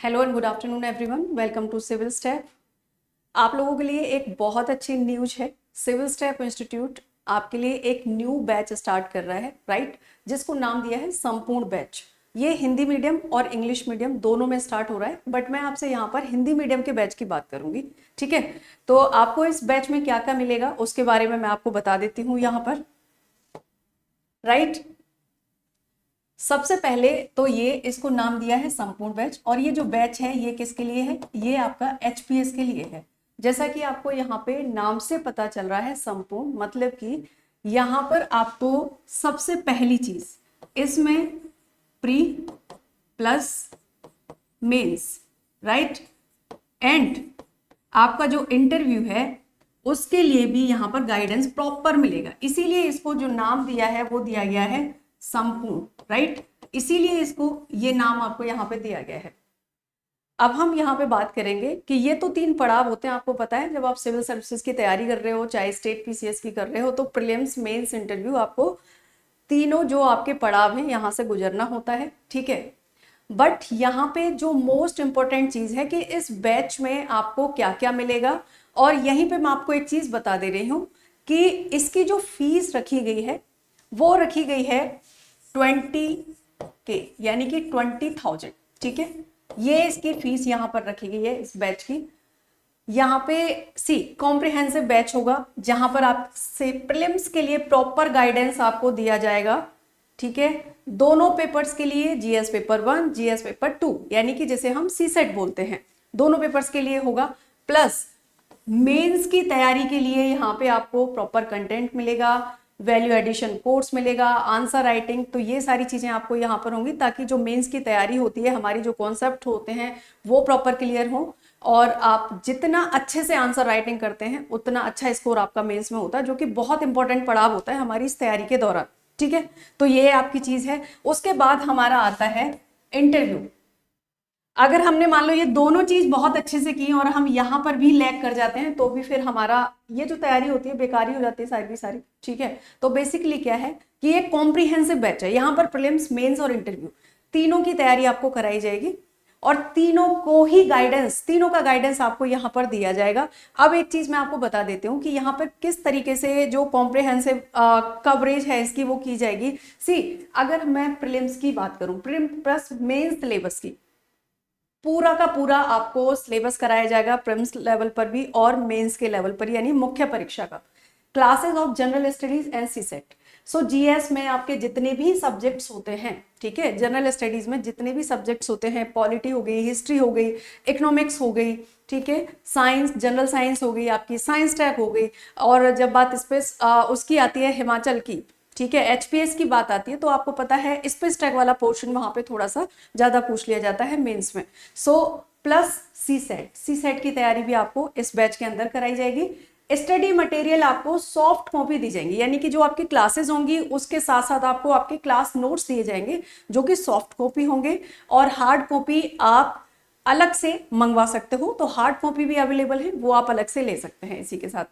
Hello and good afternoon everyone, welcome to civil step. आप लोगों के लिए एक बहुत अच्छी न्यूज है। सिविल स्टेप इंस्टीट्यूट आपके लिए एक न्यू बैच स्टार्ट कर रहा है, राइट, जिसको नाम दिया है संपूर्ण बैच। ये हिंदी मीडियम और इंग्लिश मीडियम दोनों में स्टार्ट हो रहा है, बट मैं आपसे यहाँ पर हिंदी मीडियम के बैच की बात करूंगी। ठीक है, तो आपको इस बैच में क्या क्या मिलेगा उसके बारे में मैं आपको बता देती हूँ यहाँ पर, राइट। सबसे पहले तो ये इसको नाम दिया है संपूर्ण बैच, और ये जो बैच है ये किसके लिए है? ये आपका एचपीएस के लिए है। जैसा कि आपको यहाँ पे नाम से पता चल रहा है संपूर्ण, मतलब कि यहाँ पर आपको सबसे पहली चीज इसमें pre plus mains, right, and आपका जो इंटरव्यू है उसके लिए भी यहाँ पर गाइडेंस प्रॉपर मिलेगा। इसीलिए इसको जो नाम दिया है वो दिया गया है संपूर्ण, राइट। इसीलिए इसको ये नाम आपको यहाँ पे दिया गया है। अब हम यहाँ पे बात करेंगे कि ये तो 3 पड़ाव होते हैं। आपको पता है जब आप सिविल सर्विसेज की तैयारी कर रहे हो, चाहे स्टेट पीसीएस की कर रहे हो, तो प्रीलिम्स, मेंस, इंटरव्यू, आपको तीनों जो आपके पड़ाव हैं यहाँ से गुजरना होता है। ठीक है, बट यहाँ पे जो मोस्ट इंपॉर्टेंट चीज है कि इस बैच में आपको क्या क्या मिलेगा, और यहीं पे मैं आपको एक चीज बता दे रही हूँ कि इसकी जो फीस रखी गई है वो रखी गई है 20K, यानी कि 20,000। ठीक है, ये इसकी फीस यहाँ पर रखी गई है इस बैच की। यहाँ पे कॉम्प्रिहेंसिव बैच होगा जहां पर आपसे प्रीलिम्स के लिए प्रॉपर गाइडेंस आपको दिया जाएगा। ठीक है, दोनों पेपर्स के लिए, जीएस पेपर 1, जीएस पेपर 2, यानी कि जिसे हम सीसेट बोलते हैं, दोनों पेपर्स के लिए होगा। प्लस मेंस की तैयारी के लिए यहाँ पे आपको प्रॉपर कंटेंट मिलेगा, वैल्यू एडिशन कोर्स मिलेगा, आंसर राइटिंग, तो ये सारी चीजें आपको यहाँ पर होंगी ताकि जो मेंस की तैयारी होती है, हमारी जो कॉन्सेप्ट होते हैं वो प्रॉपर क्लियर हो, और आप जितना अच्छे से आंसर राइटिंग करते हैं उतना अच्छा स्कोर आपका मेंस में होता है, जो कि बहुत इंपॉर्टेंट पड़ाव होता है हमारी इस तैयारी के दौरान। ठीक है, तो ये आपकी चीज है। उसके बाद हमारा आता है इंटरव्यू। अगर हमने मान लो ये दोनों चीज बहुत अच्छे से की और हम यहाँ पर भी लैग कर जाते हैं तो भी फिर हमारा ये जो तैयारी होती है बेकार ही हो जाती है सारी की सारी। ठीक है, तो बेसिकली क्या है कि ये कॉम्प्रिहेंसिव बैच है। यहाँ पर प्रीलिम्स, मेंस और इंटरव्यू तीनों की तैयारी आपको कराई जाएगी, और तीनों को ही गाइडेंस, तीनों का गाइडेंस आपको यहाँ पर दिया जाएगा। अब एक चीज मैं आपको बता देती हूँ कि यहाँ पर किस तरीके से जो कॉम्प्रिहेंसिव कवरेज है इसकी वो की जाएगी। अगर मैं प्रीलिम्स की बात करूँ, प्रीलिम्स प्लस मेंस सिलेबस की, पूरा का पूरा आपको सिलेबस कराया जाएगा प्रीलिम्स लेवल पर भी और मेंस के लेवल पर, यानी मुख्य परीक्षा का। Classes of general studies and CSAT. So GS में आपके जितने भी सब्जेक्ट्स होते हैं, ठीक है, जनरल स्टडीज में जितने भी सब्जेक्ट्स होते हैं, पॉलिटी हो गई, हिस्ट्री हो गई, इकोनॉमिक्स हो गई, ठीक है, साइंस, जनरल साइंस हो गई, आपकी साइंस टैग हो गई, और जब बात स्पेस उसकी आती है हिमाचल की, ठीक है, एचपीएस की बात आती है, तो आपको पता है स्पेस टैग वाला पोर्शन वहां पे थोड़ा सा ज्यादा पूछ लिया जाता है मेंस में। सो प्लस सी सेट की तैयारी भी आपको इस बैच के अंदर कराई जाएगी। स्टडी मटेरियल आपको सॉफ्ट कॉपी दी जाएंगी, यानी कि जो आपकी क्लासेस होंगी उसके साथ साथ आपको आपके क्लास नोट्स दिए जाएंगे जो कि सॉफ्ट कॉपी होंगे, और हार्ड कॉपी आप अलग से मंगवा सकते हो, तो हार्ड कॉपी भी अवेलेबल है, वो आप अलग से ले सकते हैं इसी के साथ।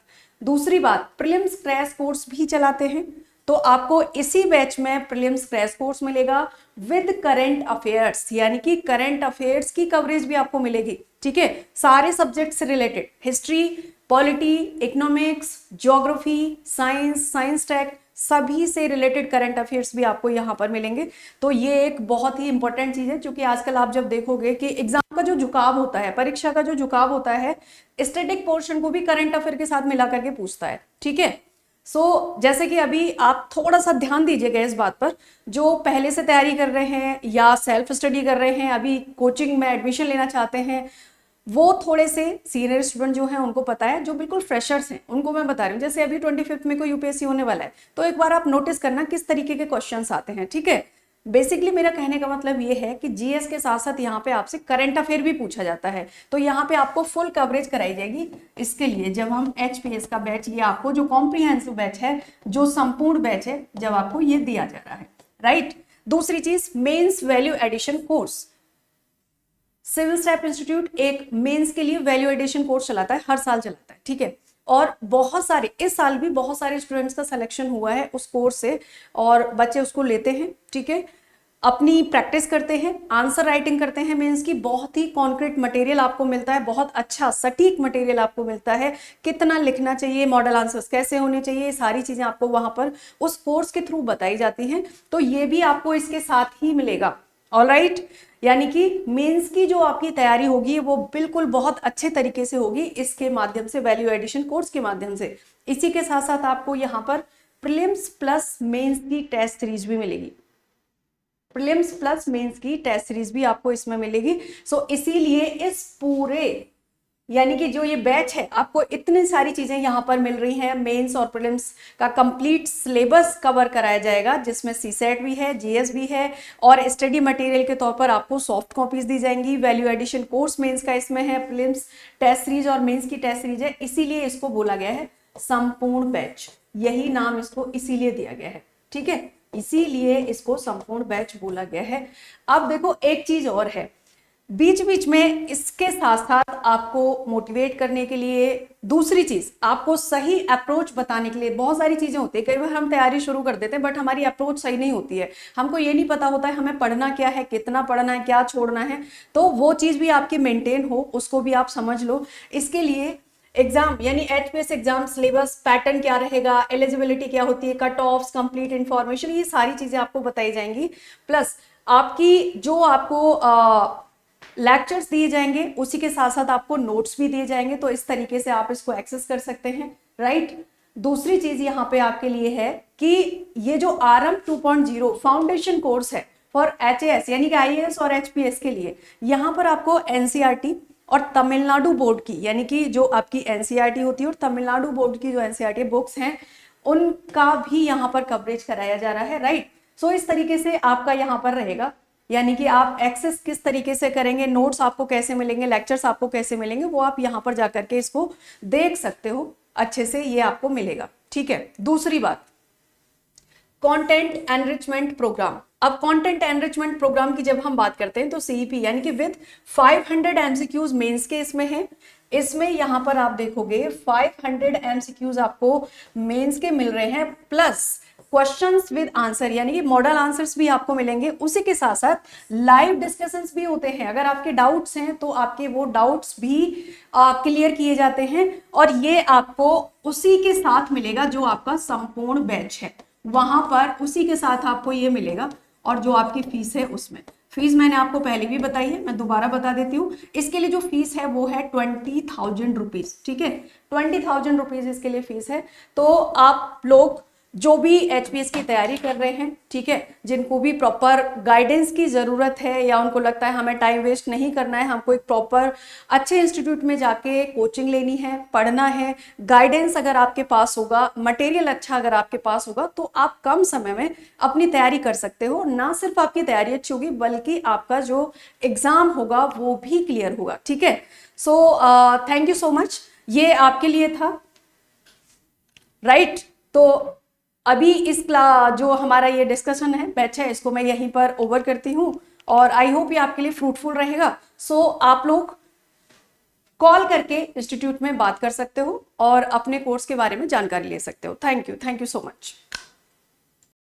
दूसरी बात, प्रीलिम्स क्रैश कोर्स भी चलाते हैं, तो आपको इसी बैच में प्रीलिम्स क्रैश कोर्स मिलेगा विद करंट अफेयर्स, यानी कि करंट अफेयर्स की कवरेज भी आपको मिलेगी। ठीक है, सारे सब्जेक्ट से related, history, polity, economics, geography, science, science tech, सभी से रिलेटेड करंट अफेयर्स भी आपको यहाँ पर मिलेंगे। तो ये एक बहुत ही इंपॉर्टेंट चीज है, क्योंकि आजकल आप जब देखोगे कि एग्जाम का जो झुकाव होता है, परीक्षा का जो झुकाव होता है, स्टैटिक पोर्शन को भी करंट अफेयर के साथ मिला करके पूछता है। ठीक है, जैसे कि अभी आप थोड़ा सा ध्यान दीजिएगा इस बात पर, जो पहले से तैयारी कर रहे हैं या सेल्फ स्टडी कर रहे हैं, अभी कोचिंग में एडमिशन लेना चाहते हैं, वो थोड़े से सीनियर स्टूडेंट जो हैं उनको पता है, जो बिल्कुल फ्रेशर्स हैं उनको मैं बता रही हूँ, जैसे अभी 25 में को यूपीएससी होने वाला है, तो एक बार आप नोटिस करना किस तरीके के क्वेश्चंस आते हैं। ठीक है, बेसिकली मेरा कहने का मतलब ये है कि जीएस के साथ साथ यहाँ पे आपसे करंट अफेयर भी पूछा जाता है, तो यहाँ पे आपको फुल कवरेज कराई जाएगी। इसके लिए जब हम एचपीएस का बैच, ये आपको जो कॉम्प्रिहेंसिव बैच है, जो संपूर्ण बैच है, जब आपको ये दिया जा रहा है, राइट। दूसरी चीज, mains value addition course. Civil step institute एक मेंस के लिए वैल्यू एडिशन कोर्स चलाता है, हर साल चलाता है। ठीक है, और बहुत सारे, इस साल भी बहुत सारे स्टूडेंट्स का सिलेक्शन हुआ है उस कोर्स से, और बच्चे उसको लेते हैं। ठीक है, अपनी प्रैक्टिस करते हैं, आंसर राइटिंग करते हैं मेंस की, बहुत ही कॉन्क्रीट मटेरियल आपको मिलता है, बहुत अच्छा सटीक मटेरियल आपको मिलता है, कितना लिखना चाहिए, मॉडल आंसर्स कैसे होने चाहिए, सारी चीजें आपको वहां पर उस कोर्स के थ्रू बताई जाती हैं। तो ये भी आपको इसके साथ ही मिलेगा। ऑलराइट, यानी कि मेंस की जो आपकी तैयारी होगी वो बिल्कुल बहुत अच्छे तरीके से होगी इसके माध्यम से, वैल्यू एडिशन कोर्स के माध्यम से। इसी के साथ साथ आपको यहाँ पर प्रीलिम्स प्लस मेंस की टेस्ट सीरीज भी मिलेगी, प्रीलिम्स प्लस मेंस की टेस्ट सीरीज भी आपको इसमें मिलेगी। सो इसीलिए इस पूरे यानी कि जो ये बैच है आपको इतनी सारी चीजें यहाँ पर मिल रही हैं, मेंस और प्रीलिम्स का कंप्लीट सिलेबस कवर कराया जाएगा, जिसमें सीसेट भी है, जीएस भी है, और स्टडी मटेरियल के तौर पर आपको सॉफ्ट कॉपीज दी जाएंगी। वैल्यू एडिशन कोर्स मेंस का इसमें है, प्रीलिम्स टेस्ट सीरीज और मेंस की टेस्ट सीरीज है, इसीलिए इसको बोला गया है संपूर्ण बैच, यही नाम इसको इसीलिए दिया गया है, ठीक है, इसीलिए इसको संपूर्ण बैच बोला गया है। अब देखो एक चीज और है, बीच बीच में इसके साथ साथ आपको मोटिवेट करने के लिए दूसरी चीज, आपको सही अप्रोच बताने के लिए, बहुत सारी चीजें होती है, कई बार हम तैयारी शुरू कर देते हैं बट हमारी अप्रोच सही नहीं होती है, हमको ये नहीं पता होता है हमें पढ़ना क्या है, कितना पढ़ना है, क्या छोड़ना है, तो वो चीज भी आपकी मेंटेन हो, उसको भी आप समझ लो। इसके लिए एग्जाम यानी एचपीएस एग्जाम सिलेबस पैटर्न क्या रहेगा, एलिजिबिलिटी क्या होती है, कट ऑफ्स, कंप्लीट इंफॉर्मेशन, ये सारी चीजें आपको बताई जाएंगी। प्लस आपकी जो आपको लेक्चर्स दिए जाएंगे उसी के साथ साथ आपको नोट्स भी दिए जाएंगे, तो इस तरीके से आप इसको एक्सेस कर सकते हैं, राइट। दूसरी चीज यहाँ पे आपके लिए है कि ये जो आरएम 2.0 फाउंडेशन कोर्स है फॉर एचएएस यानी कि आईएएस और एचपीएस के लिए, यहाँ पर आपको एनसीईआरटी और तमिलनाडु बोर्ड की यानी कि जो आपकी एनसीईआरटी होती है और तमिलनाडु बोर्ड की जो एनसीईआरटी बुक्स हैं उनका भी यहाँ पर कवरेज कराया जा रहा है, राइट। सो इस तरीके से आपका यहाँ पर रहेगा, यानी कि आप एक्सेस किस तरीके से करेंगे, नोट्स आपको कैसे मिलेंगे, लेक्चर्स आपको कैसे मिलेंगे, वो आप यहाँ पर जाकर के इसको देख सकते हो, अच्छे से ये आपको मिलेगा, ठीक है। दूसरी बात, कंटेंट एनरिचमेंट प्रोग्राम। अब कंटेंट एनरिचमेंट प्रोग्राम की जब हम बात करते हैं तो सीईपी यानी कि विद 500 एमसीक्यूज मेंस के इसमें है, इसमें यहां पर आप देखोगे 500 एमसीक्यूज आपको मेंस के मिल रहे हैं, प्लस क्वेश्चंस विद आंसर यानी कि मॉडल आंसर्स भी आपको मिलेंगे। उसी के साथ साथ लाइव डिस्कशंस भी होते हैं, अगर आपके डाउट्स हैं तो आपके वो डाउट्स भी क्लियर किए जाते हैं, और ये आपको उसी के साथ मिलेगा जो आपका संपूर्ण बैच है, वहां पर उसी के साथ आपको ये मिलेगा। और जो आपकी फीस है उसमें, फीस मैंने आपको पहले भी बताई है, मैं दोबारा बता देती हूँ। इसके लिए जो फीस है वो है 20,000 रुपीज, ठीक है, 20,000 रुपीज इसके लिए फीस है। तो आप लोग जो भी एचपीएस की तैयारी कर रहे हैं, ठीक है, जिनको भी प्रॉपर गाइडेंस की जरूरत है या उनको लगता है हमें टाइम वेस्ट नहीं करना है, हमको एक प्रॉपर अच्छे इंस्टीट्यूट में जाके कोचिंग लेनी है, पढ़ना है, गाइडेंस अगर आपके पास होगा, मटेरियल अच्छा अगर आपके पास होगा, तो आप कम समय में अपनी तैयारी कर सकते हो। ना सिर्फ आपकी तैयारी अच्छी होगी बल्कि आपका जो एग्जाम होगा वो भी क्लियर होगा, ठीक है। So thank you so much, ये आपके लिए था, राइट। तो अभी इस जो हमारा ये डिस्कशन है, बैच है, इसको मैं यहीं पर ओवर करती हूँ, और आई होप ये आपके लिए फ्रूटफुल रहेगा। सो आप लोग कॉल करके इंस्टीट्यूट में बात कर सकते हो और अपने कोर्स के बारे में जानकारी ले सकते हो। Thank you so much.